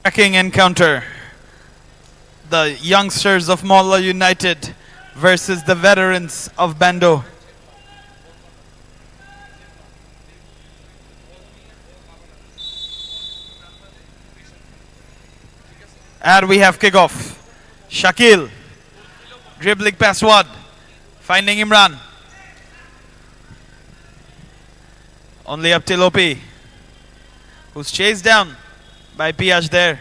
Cracking encounter. The youngsters of Mahala United versus the veterans of Bando. And we have kickoff. Shakil dribbling past one, finding Imran. Only up till OP, who's chased down by Piyash there.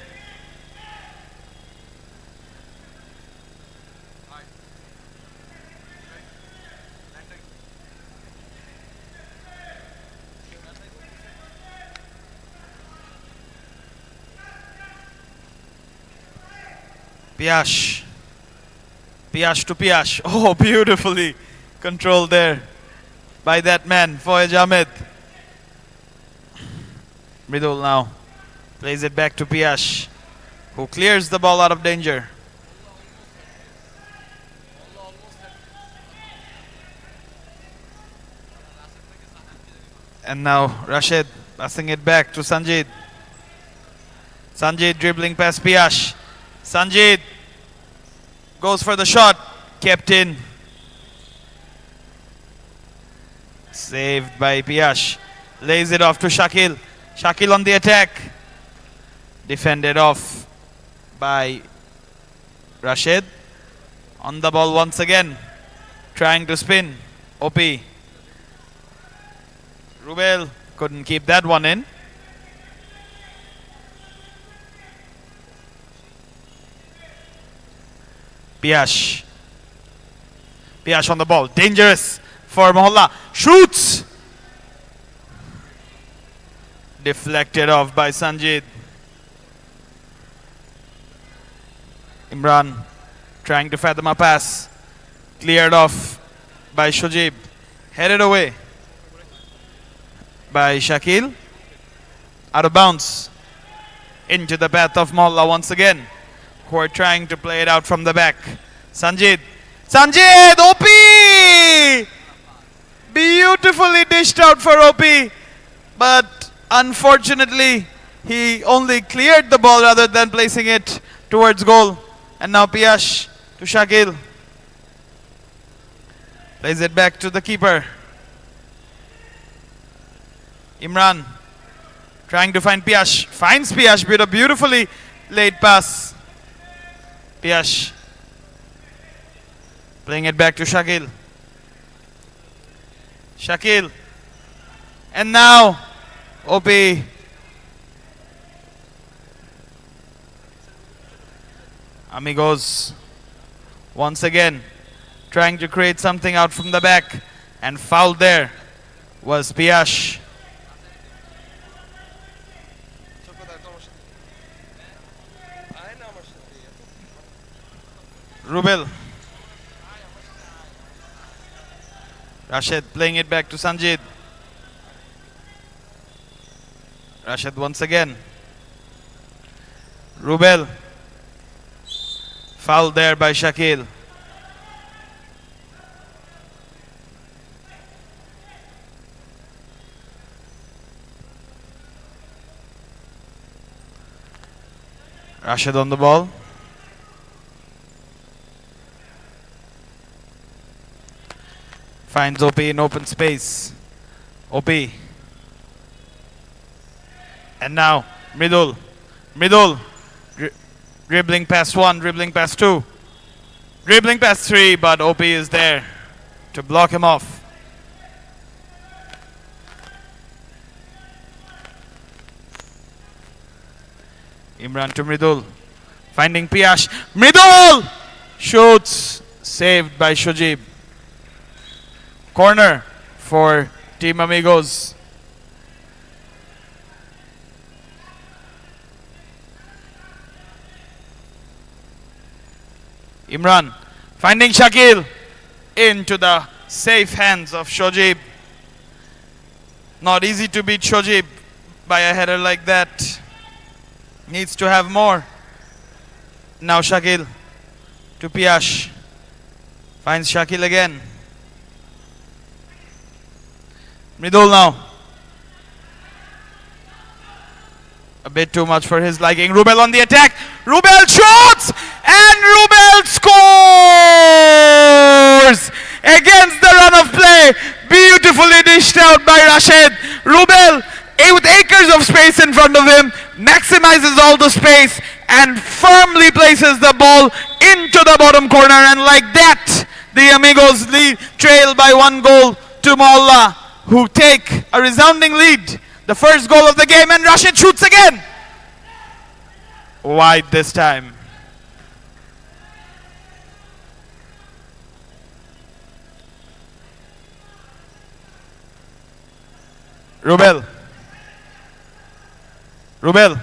Piyash. Piyash to Piyash. Oh, beautifully controlled there by that man, Foyaj Ahmed. Mridul now plays it back to Piyash, who clears the ball out of danger. And now Rashid passing it back to Sanjit. Sanjit dribbling past Piyash. Sanjit goes for the shot, kept in. Saved by Piyash. Lays it off to Shakil. Shakil on the attack. Defended off by Rashid. On the ball once again. Trying to spin. OP. Rubel couldn't keep that one in. Piyash. Piyash on the ball. Dangerous for Mahala. Shoots! Deflected off by Sanjit. Imran trying to fathom a pass. Cleared off by Shojib. Headed away by Shakil. Out of bounds. Into the path of Mahala once again, who are trying to play it out from the back. Sanjit. Sanjit! OP! Beautifully dished out for OP. But unfortunately, he only cleared the ball rather than placing it towards goal. And now Piyash to Shakil. Plays it back to the keeper. Imran trying to find Piyash. Finds Piyash with a beautifully laid pass. Piyash playing it back to Shakil. Shakil. And now OP. Amigos once again trying to create something out from the back, and fouled there was Piyash. Rubel. Rashid playing it back to Sanjit. Rashid once again. Rubel. Foul there by Shakil. Rashid on the ball. Finds OP in open space. OP. And now Mridul. Mridul. Dribbling past one, dribbling past two. Dribbling past three, but OP is there to block him off. Imran to Mridul. Finding Piyash. Mridul! Shoots. Saved by Shojib. Corner for Team Amigos. Imran finding Shakil into the safe hands of Shojib. Not easy to beat Shojib by a header like that. Needs to have more. Now Shakil to Piyash. Finds Shakil again. Mridul now. A bit too much for his liking. Rubel on the attack. Rubel shoots and Rubel scores against the run of play. Beautifully dished out by Rashid. Rubel, with acres of space in front of him, maximizes all the space and firmly places the ball into the bottom corner. And like that, the Amigos trail by 1 goal to Mahala, who take a resounding lead. The first goal of the game, and Rashid shoots again. Wide this time. Rubel. Rubel.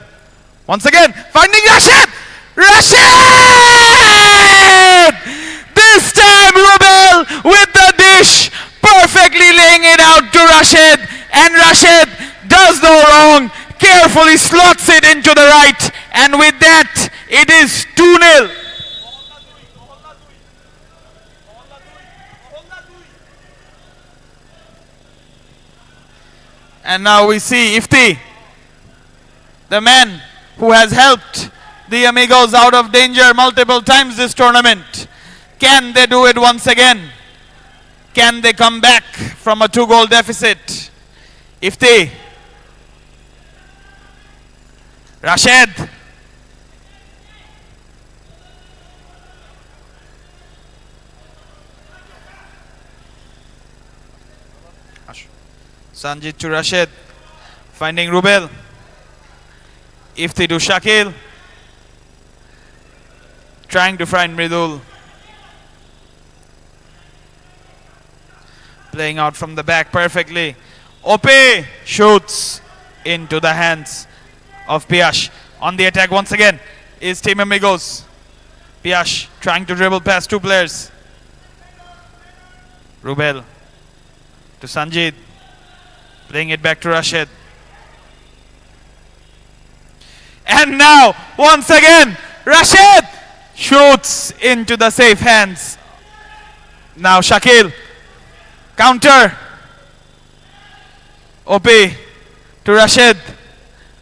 Once again, finding Rashid! Rashid! This time Rubel with the dish, perfectly laying it out to Rashid. And Rashid does no wrong, carefully slots it into the right, and with that it is 2-0. And now we see Ifti, the man who has helped the Amigos out of danger multiple times this tournament. Can they do it once again? Can they come back from a 2-goal deficit? Ifti. Rashid. Sanjit to Rashid. Finding Rubel. Ifti to Shakil. Trying to find Mridul. Playing out from the back perfectly. Ope shoots into the hands of Piyash. On the attack once again is Team Amigos. Piyash trying to dribble past 2 players. Rubel to Sanjit. Playing it back to Rashid. And now, once again, Rashid shoots into the safe hands. Now Shakil. Counter. Ope to Rashid.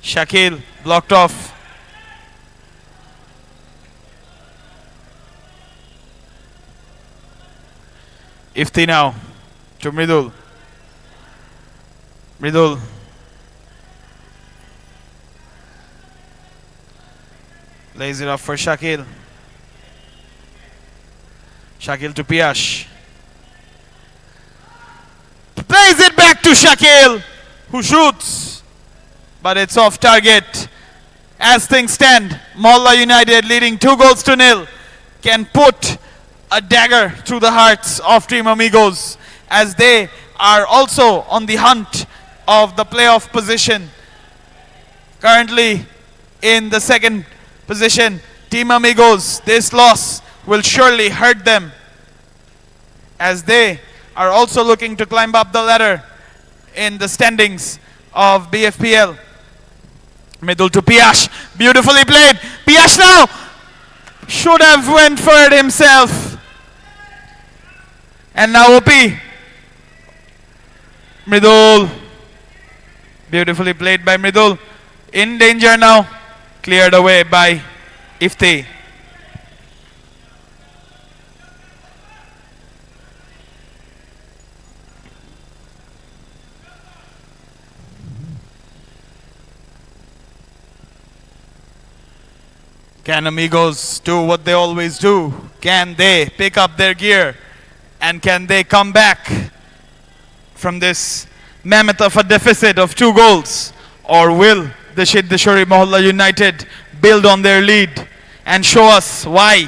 Shakil blocked off. Ifti now to Mridul. Mridul. Lays it off for Shakil. Shakil to Piyash. Plays it back to Shakil, who shoots, but it's off target. As things stand, Mahala United leading 2-0 can put a dagger through the hearts of Team Amigos, as they are also on the hunt of the playoff position. Currently in the 2nd position, Team Amigos, this loss will surely hurt them, as they are also looking to climb up the ladder in the standings of BFPL. Middle to Piyash, beautifully played. Piyash now should have went for it himself. And now OP. Mridul, beautifully played by Mridul. In danger now, cleared away by Ifti. Can Amigos do what they always do? Can they pick up their gear? And can they come back from this mammoth of a deficit of 2 goals? Or will the Siddheshwari Mahala United build on their lead and show us why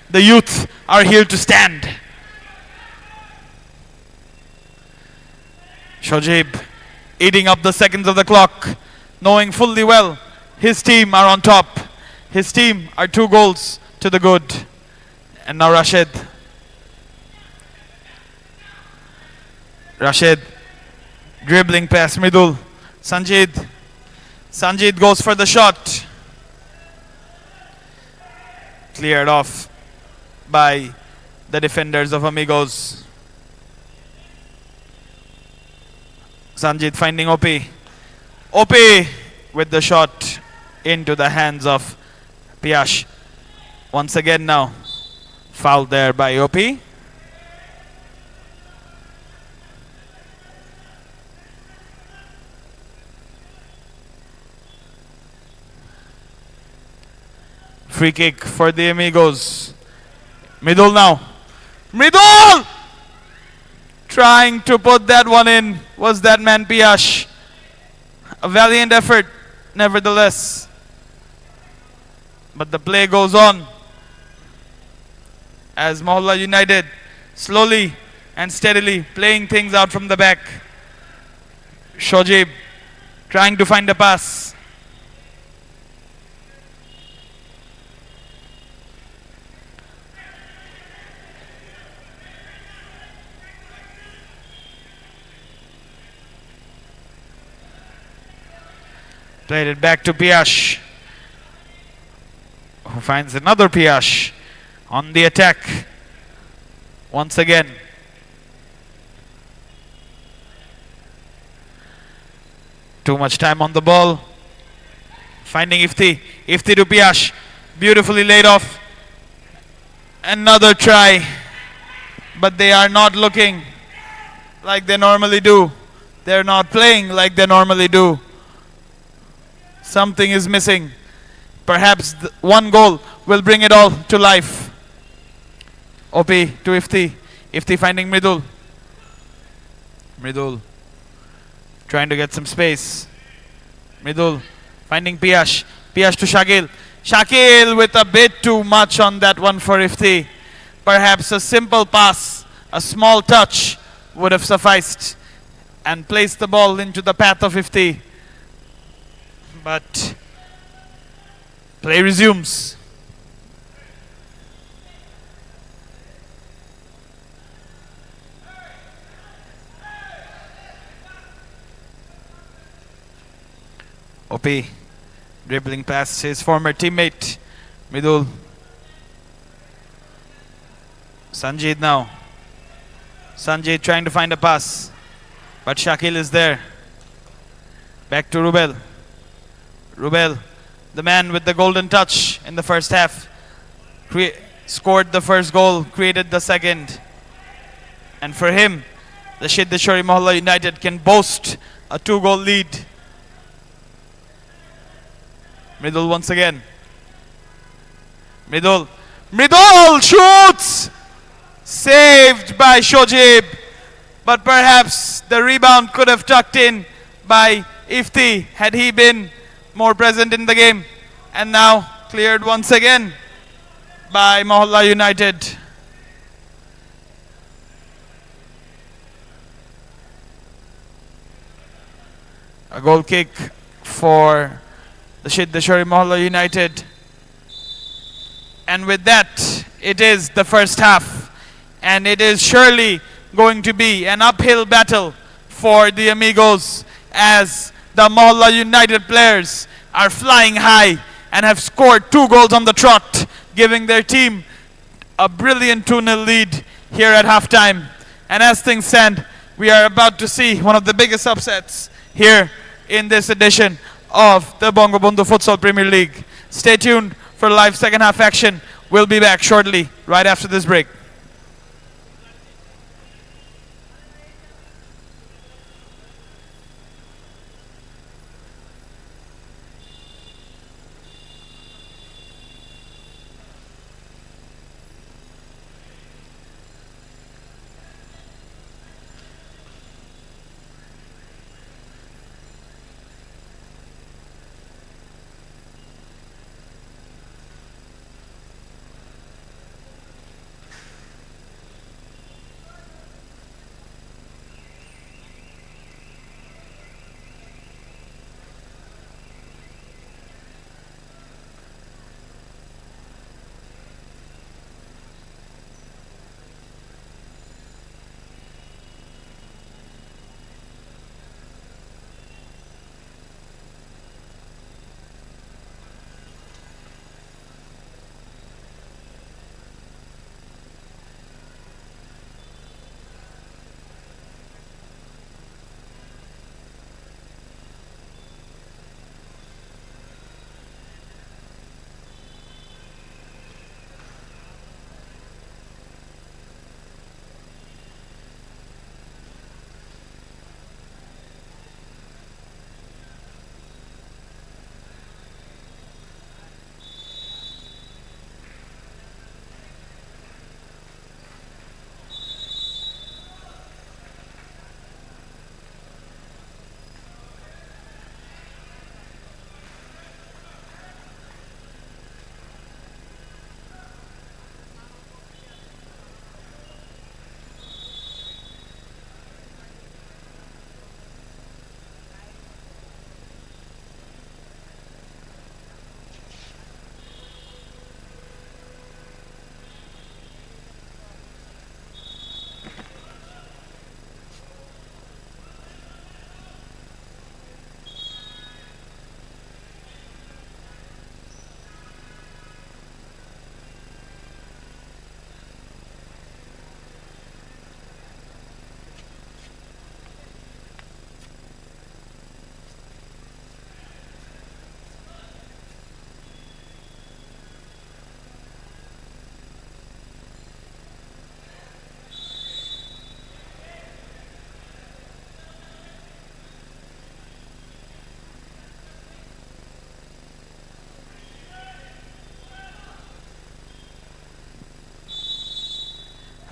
the youth are here to stand? Shojib eating up the seconds of the clock, knowing fully well his team are on top. His team are 2 goals to the good. And now Rashid. Rashid dribbling past Mridul. Sanjit. Sanjit goes for the shot. Cleared off by the defenders of Amigos. Sanjit finding OP. OP with the shot. into the hands of Piyash. Once again now. Foul there by OP. Free kick for the Amigos. Middle now. Middle! Trying to put that one in was that man Piyash. A valiant effort, nevertheless. But the play goes on as Mahala United slowly and steadily playing things out from the back. Shojib trying to find a pass. Played it back to Piyash, who finds another Piyash on the attack once again. Too much time on the ball. Finding Ifti. Ifti to Piyash. Beautifully laid off. Another try. But they are not looking like they normally do. They're not playing like they normally do. Something is missing. Perhaps one goal will bring it all to life. OP to Ifti. Ifti finding Mridul. Mridul trying to get some space. Mridul finding Piyash. Piyash to Shakil. Shakil with a bit too much on that one for Ifti. Perhaps a simple pass, a small touch would have sufficed and placed the ball into the path of Ifti. But play resumes. OP dribbling past his former teammate Midul. Sanjit now. Sanjit trying to find a pass, but Shakil is there. Back to Rubel. Rubel, the man with the golden touch in the first half, scored the first goal, created the second. And for him, the Siddheshwari Mahala United can boast a 2-goal lead. Mridul once again. Mridul shoots! Saved by Shojib. But perhaps the rebound could have tucked in by Ifti had he been more present in the game. And now cleared once again by Mahala United. A goal kick for the Siddheshwari Mahala United. And with that, it is the first half. And it is surely going to be an uphill battle for the Amigos as the Mahala United players are flying high and have scored 2 goals on the trot, giving their team a brilliant 2-0 lead here at halftime. And as things stand, we are about to see one of the biggest upsets here in this edition of the Bangabandhu Futsal Premier League. Stay tuned for live second half action. We'll be back shortly, right after this break.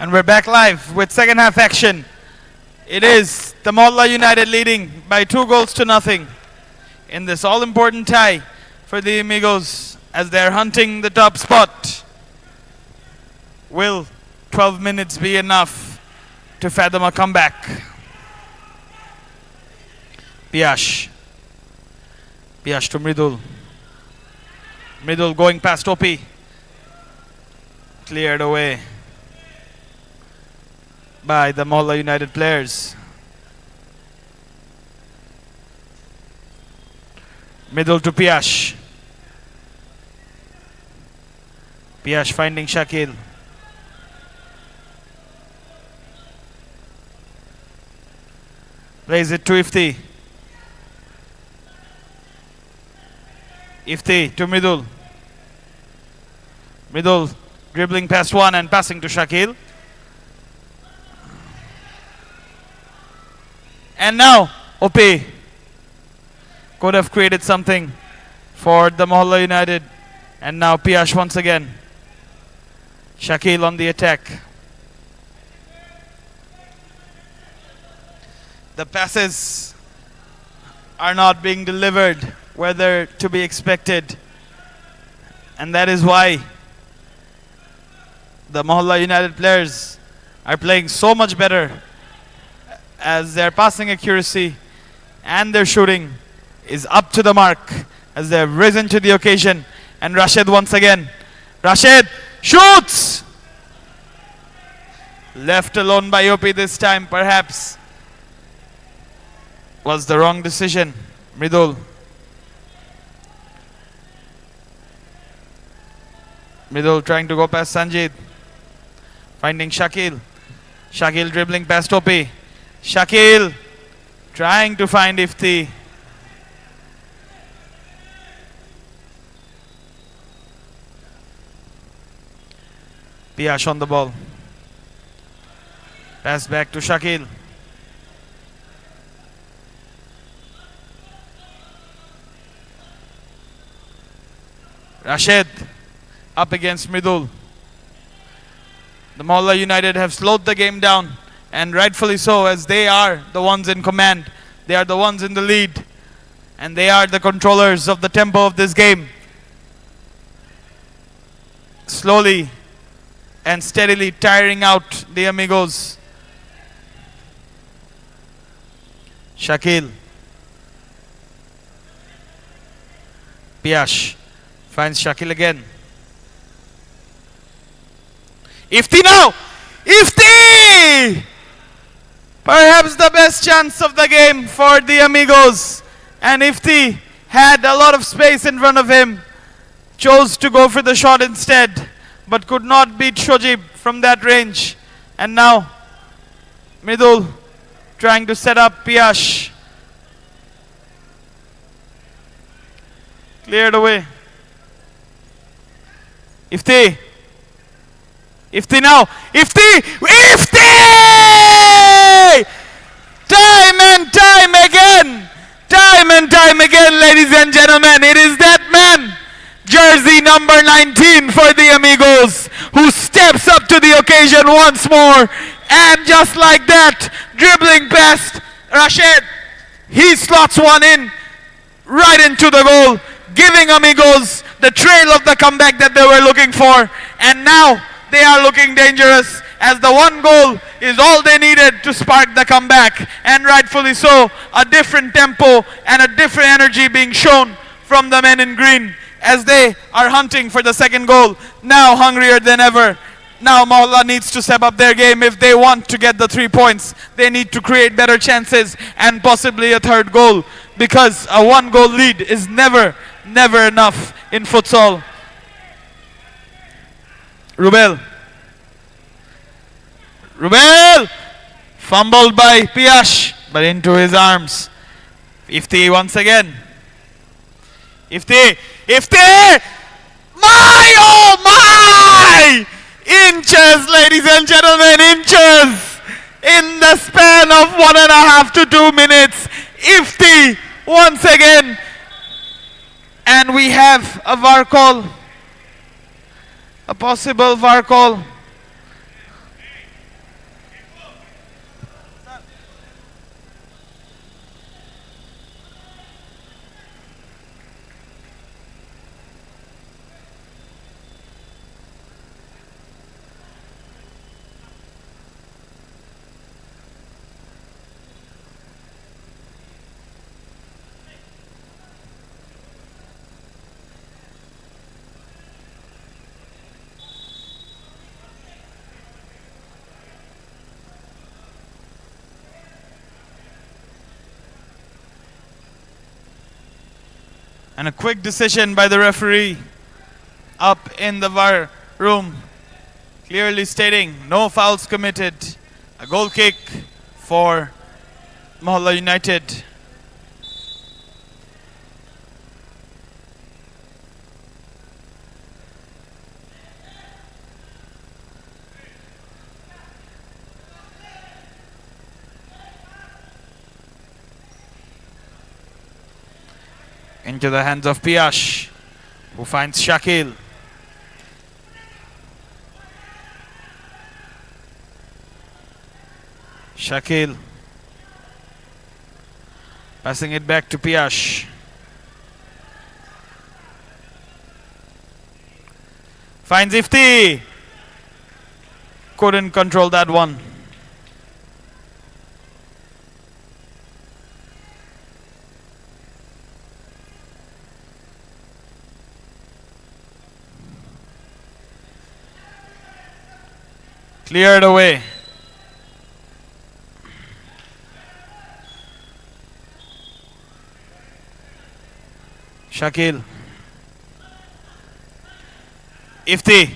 And we're back live with second half action. It is the Mahala United leading by 2-0 in this all-important tie for the Amigos as they're hunting the top spot. Will 12 minutes be enough to fathom a comeback? Piyash to Mridul. Mridul going past OP. Cleared away by the Mahala United players. Middle to Piyash. Piyash finding Shakil. Plays it to Ifti. Ifti to Mridul. Mridul dribbling past one and passing to Shakil. And now OP could have created something for the Mahala United. And now Piyash once again. Shakil on the attack. The passes are not being delivered where they're to be expected. And that is why the Mahala United players are playing so much better, as their passing accuracy and their shooting is up to the mark as they have risen to the occasion. And Rashid once again. Rashid shoots! Left alone by OP this time, perhaps was the wrong decision. Mridul. Mridul trying to go past Sanjit. Finding Shakil. Shakil dribbling past OP. Shakil trying to find Ifti. Piyash on the ball. Pass back to Shakil. Rashid up against Mridul. The Mahala United have slowed the game down, and rightfully so, as they are the ones in command. They are the ones in the lead, and they are the controllers of the tempo of this game. Slowly and steadily tiring out the Amigos. Shakil. Piyash finds Shakil again. Ifti now! Ifti! Perhaps the best chance of the game for the Amigos. And Ifti had a lot of space in front of him. Chose to go for the shot instead, but could not beat Shojib from that range. And now Mridul trying to set up Piyash. Cleared away. Ifti. Ifti now. Ifti! Ifti! Time and time again. Time and time again, ladies and gentlemen. It is that man, jersey number 19 for the Amigos, who steps up to the occasion once more. And just like that, dribbling past Rashid, he slots one in right into the goal, giving Amigos the trail of the comeback that they were looking for. And now they are looking dangerous, as the one goal is all they needed to spark the comeback. And rightfully so, a different tempo and a different energy being shown from the men in green as they are hunting for the second goal, now hungrier than ever. Now Mahala needs to step up their game if they want to get the 3 points. They need to create better chances and possibly a third goal, because a one-goal lead is never enough in futsal. Rubel. Fumbled by Piyash, but into his arms. Ifti once again. Ifti! My, oh my! Inches, ladies and gentlemen, inches! In the span of 1.5 to 2 minutes. Ifti once again. And we have a VAR call. A possible VAR call. And a quick decision by the referee up in the VAR room, clearly stating no fouls committed. A goal kick for Mahala United. Into the hands of Piyash, who finds Shakil. Shakil passing it back to Piyash. Finds Ifti. Couldn't control that one. Cleared away. Shakil. Ifti.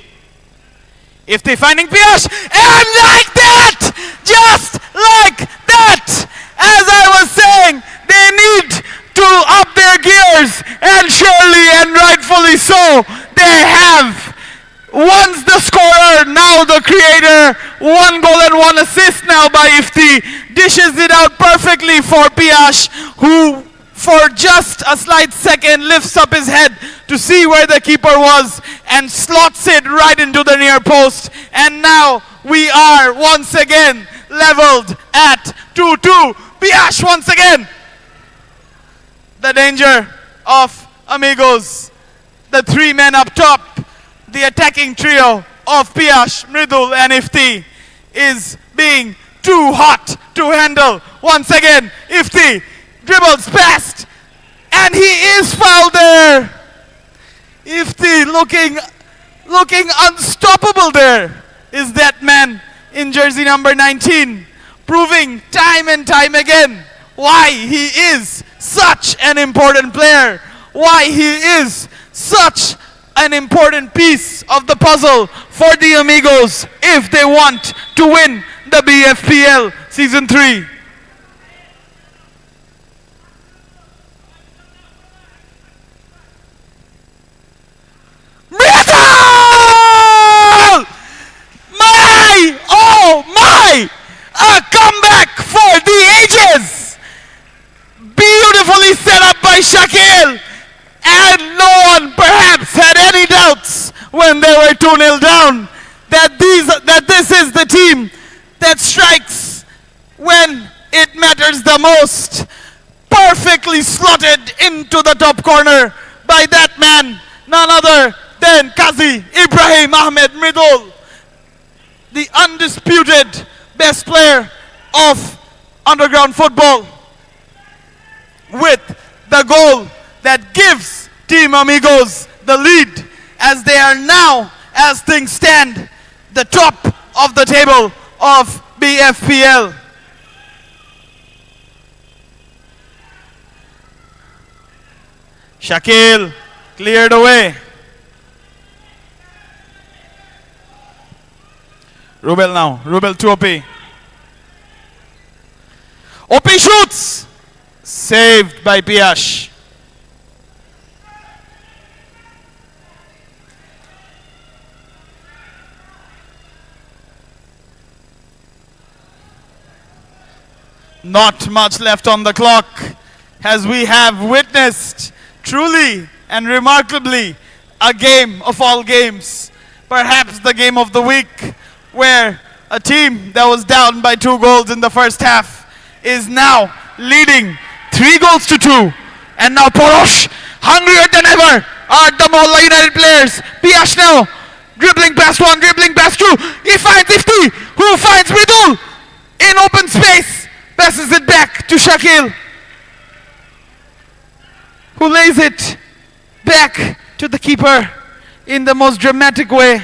Ifti finding Piyash. And like that! Just like that! As I was saying, they need to up their gears. And surely and rightfully so, they have. Once the scorer, now the creator. 1 goal and 1 assist now by Ifti. Dishes it out perfectly for Piyash, who for just a slight second lifts up his head to see where the keeper was and slots it right into the near post. And now we are once again leveled at 2-2. Piyash once again. The danger of Amigos. The 3 men up top. The attacking trio of Piyash, Mridul and Ifti is being too hot to handle. Once again, Ifti dribbles past and he is fouled there. Ifti looking unstoppable there. Is that man in jersey number 19, proving time and time again why he is such an important player, why he is such an important piece of the puzzle for the Amigos if they want to win the BFPL Season 3. Miracle! My, oh my! A comeback for the ages! Beautifully set up by Shakil. And no one perhaps had any doubts when they were 2-0 down that this is the team that strikes when it matters the most. Perfectly slotted into the top corner by that man, none other than Qazi Ibrahim Ahmed Mridul, the undisputed best player of underground football, with the goal that gives Team Amigos the lead, as they are now, as things stand, the top of the table of BFPL. Shakil cleared away. Rubel now. Rubel to OP. OP shoots. Saved by Piyash. Not much left on the clock, as we have witnessed truly and remarkably a game of all games. Perhaps the game of the week, where a team that was down by 2 goals in the first half is now leading 3-2. And now Porosh, hungrier than ever, are the Mahala United players. Piyash now, dribbling past 1, dribbling past 2. He finds Ifti, who finds Mridul in open space. Passes it back to Shakil, who lays it back to the keeper in the most dramatic way.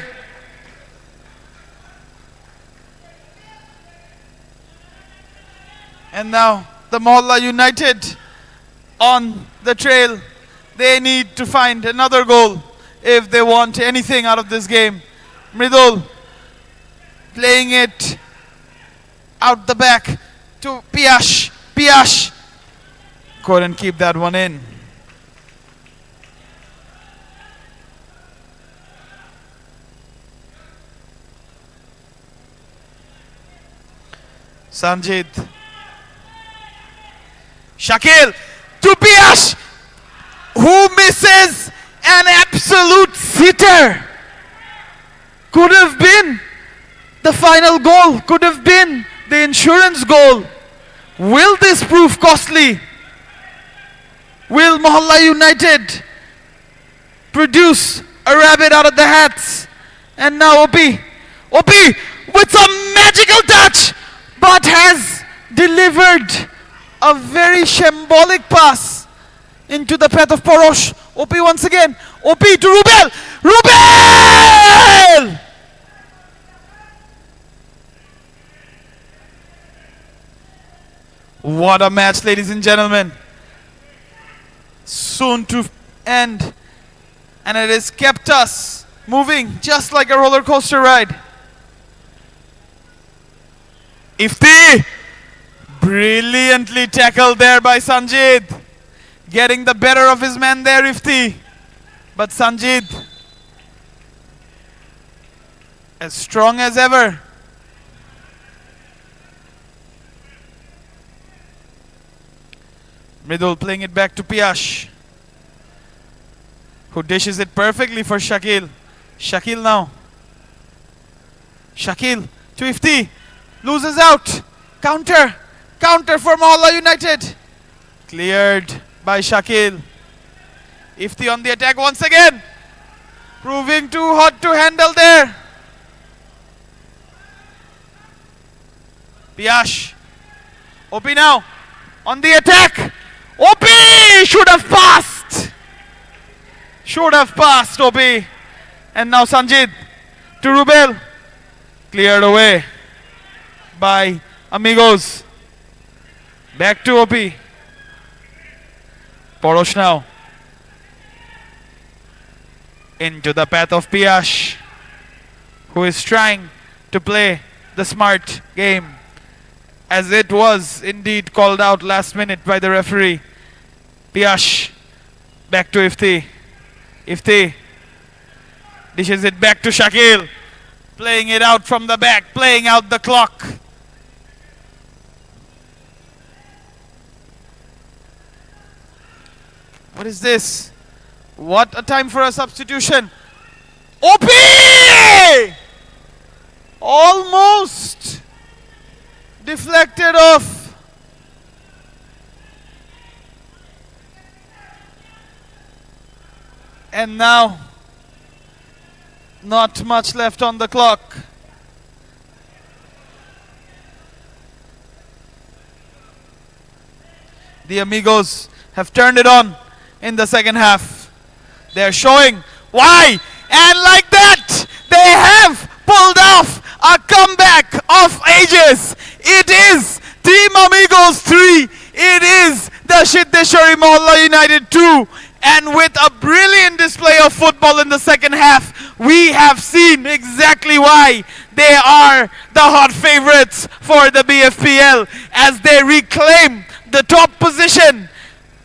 And now the Mahala United on the trail. They need to find another goal if they want anything out of this game. Mridul playing it out the back to Piyash. Piyash couldn't keep that one in. Sanjit. Shakil to Piyash, who misses an absolute sitter. Could have been the final goal, could have been the insurance goal. Will this prove costly? Will Mahala United produce a rabbit out of the hats? And now Opi with some magical touch, but has delivered a very shambolic pass into the path of Porosh. Opi once again. Opi to Rubel. Rubel! What a match, ladies and gentlemen. Soon to end. And it has kept us moving just like a roller coaster ride. Ifti! Brilliantly tackled there by Sanjit. Getting the better of his man there, Ifti. But Sanjit, as strong as ever. Mridul playing it back to Piyash, who dishes it perfectly for Shakil. Shakil now. Shakil to Ifti. Loses out. Counter. Counter for Mahala United. Cleared by Shakil. Ifti on the attack once again. Proving too hot to handle there. Piyash. Opi now. On the attack. Opi should have passed. Should have passed, Opi. And now Sanjit to Rubel. Cleared away by Amigos. Back to Opi. Porosh now. Into the path of Piyash, who is trying to play the smart game, as it was indeed called out last minute by the referee. Piyash back to Ifti. Ifti dishes it back to Shakil. Playing it out from the back, playing out the clock. What is this? What a time for a substitution. OP! Almost deflected off. And now, not much left on the clock. The Amigos have turned it on in the second half. They're showing why. And like that, they have pulled off a comeback of ages. It is Team Amigos 3. It is the Siddheshwari Mahala United 2. And with a brilliant display of football in the second half, we have seen exactly why they are the hot favorites for the BFPL, as they reclaim the top position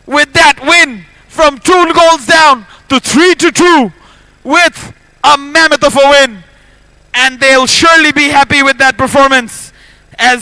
with that win from 2 goals down to 3-2 with a mammoth of a win. And they'll surely be happy with that performance, as